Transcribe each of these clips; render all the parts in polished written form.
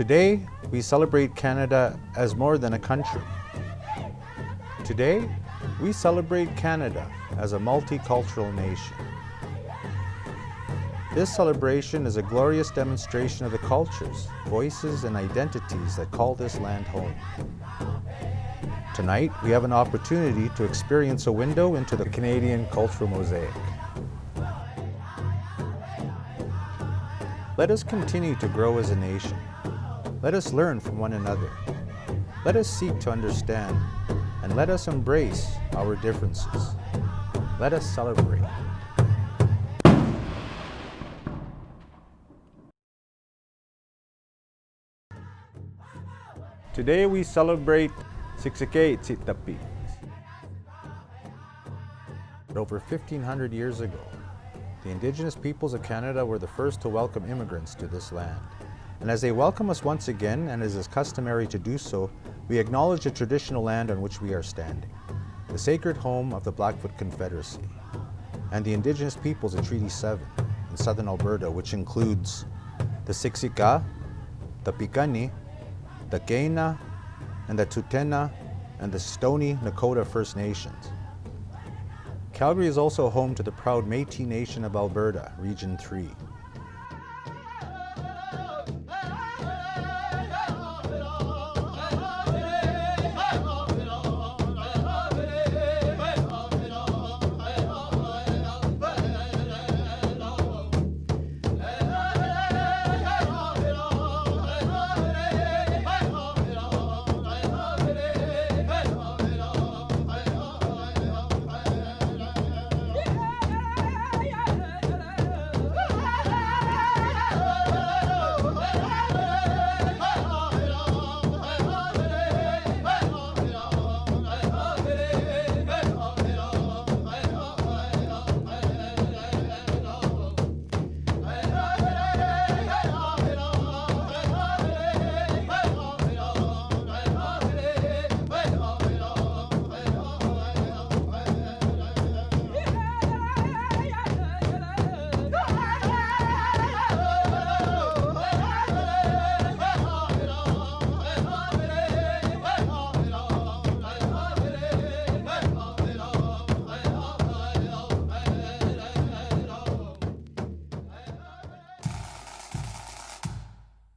Today, we celebrate Canada as more than a country. Today, we celebrate Canada as a multicultural nation. This celebration is a glorious demonstration of the cultures, voices, and identities that call this land home. Tonight, we have an opportunity to experience a window into the Canadian Cultural Mosaic. Let us continue to grow as a nation. Let us learn from one another. Let us seek to understand, and let us embrace our differences. Let us celebrate. Today we celebrate Siksike Tsitapi. Over 1,500 years ago, the Indigenous peoples of Canada were the first to welcome immigrants to this land. And as they welcome us once again, and as is customary to do so, we acknowledge the traditional land on which we are standing, the sacred home of the Blackfoot Confederacy, and the Indigenous peoples of Treaty 7 in southern Alberta, which includes the Siksika, the Piikani, the Kainai, and the Tutena, and the Stoney Nakoda First Nations. Calgary is also home to the proud Métis Nation of Alberta, Region 3.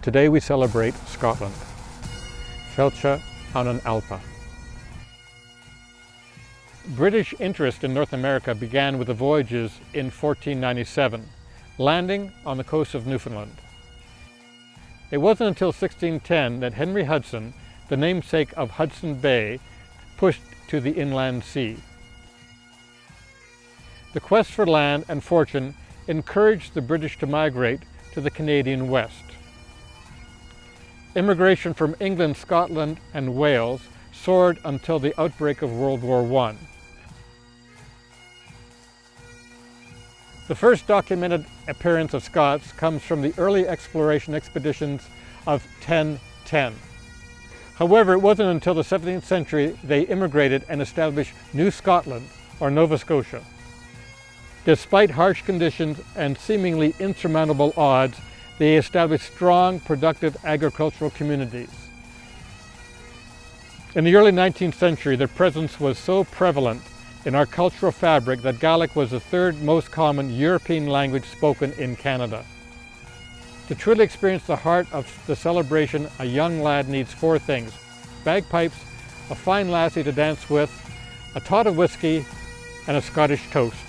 Today we celebrate Scotland, Felcha Anan Alpa. British interest in North America began with the voyages in 1497, landing on the coast of Newfoundland. It wasn't until 1610 that Henry Hudson, the namesake of Hudson Bay, pushed to the inland sea. The quest for land and fortune encouraged the British to migrate to the Canadian West. Immigration from England, Scotland, and Wales soared until the outbreak of World War I. The first documented appearance of Scots comes from the early exploration expeditions of 1010. However, it wasn't until the 17th century they immigrated and established New Scotland, or Nova Scotia. Despite harsh conditions and seemingly insurmountable odds, they established strong, productive agricultural communities. In the early 19th century, their presence was so prevalent in our cultural fabric that Gaelic was the third most common European language spoken in Canada. To truly experience the heart of the celebration, a young lad needs four things: bagpipes, a fine lassie to dance with, a tot of whiskey, and a Scottish toast.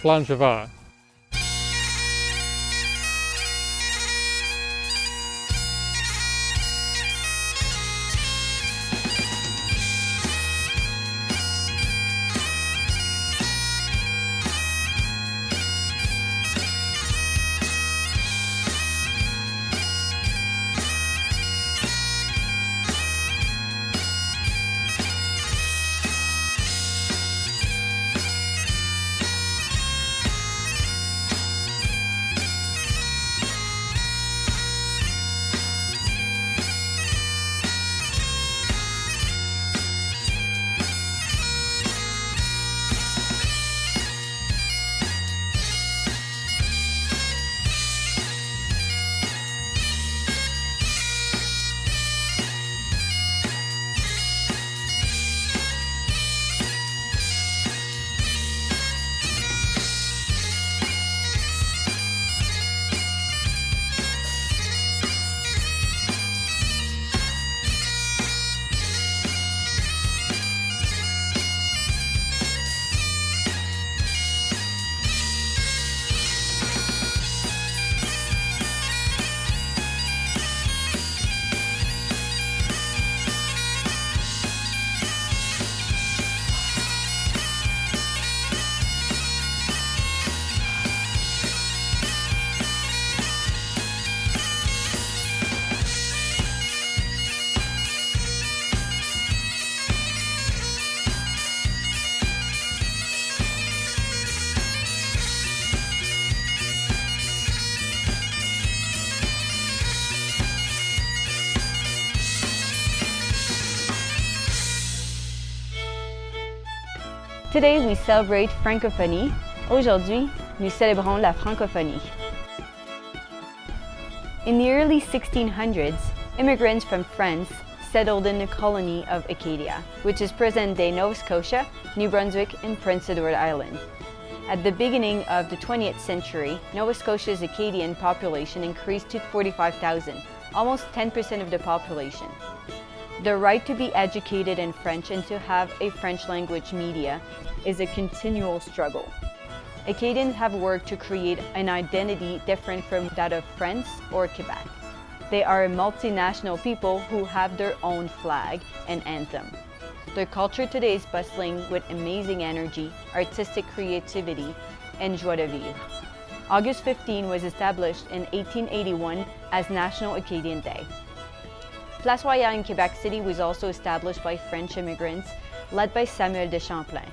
Slán Java. Today we celebrate Francophonie. Aujourd'hui, nous célébrons la francophonie. In the early 1600s, immigrants from France settled in the colony of Acadia, which is present-day Nova Scotia, New Brunswick, and Prince Edward Island. At the beginning of the 20th century, Nova Scotia's Acadian population increased to 45,000, almost 10% of the population. The right to be educated in French and to have a French language media is a continual struggle. Acadians have worked to create an identity different from that of France or Quebec. They are a multinational people who have their own flag and anthem. Their culture today is bustling with amazing energy, artistic creativity, and joie de vivre. August 15 was established in 1881 as National Acadian Day. Place Royale in Quebec City was also established by French immigrants led by Samuel de Champlain.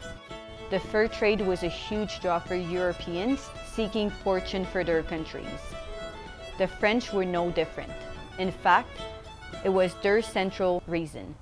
The fur trade was a huge draw for Europeans seeking fortune for their countries. The French were no different. In fact, it was their central reason.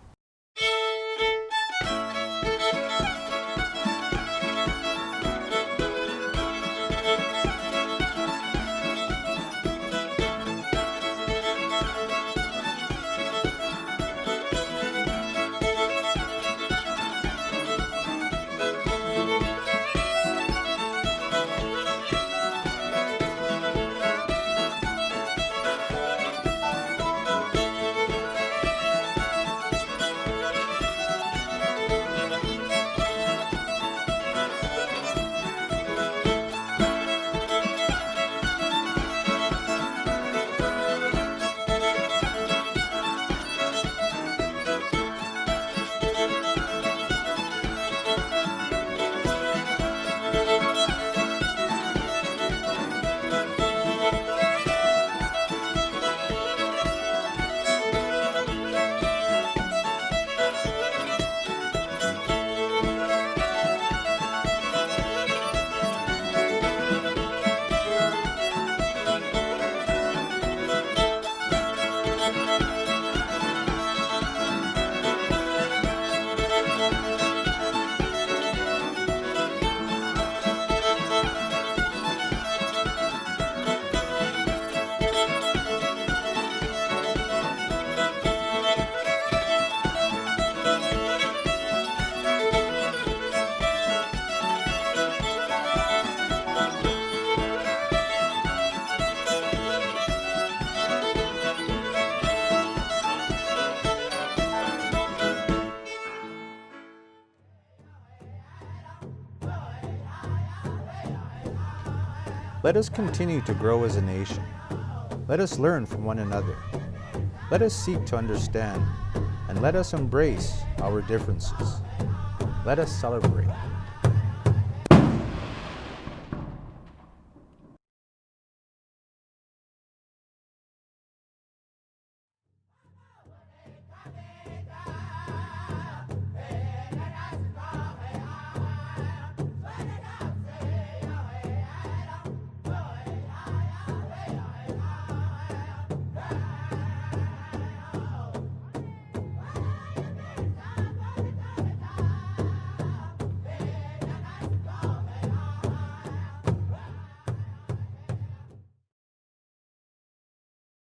Let us continue to grow as a nation. Let us learn from one another. Let us seek to understand, and let us embrace our differences. Let us celebrate.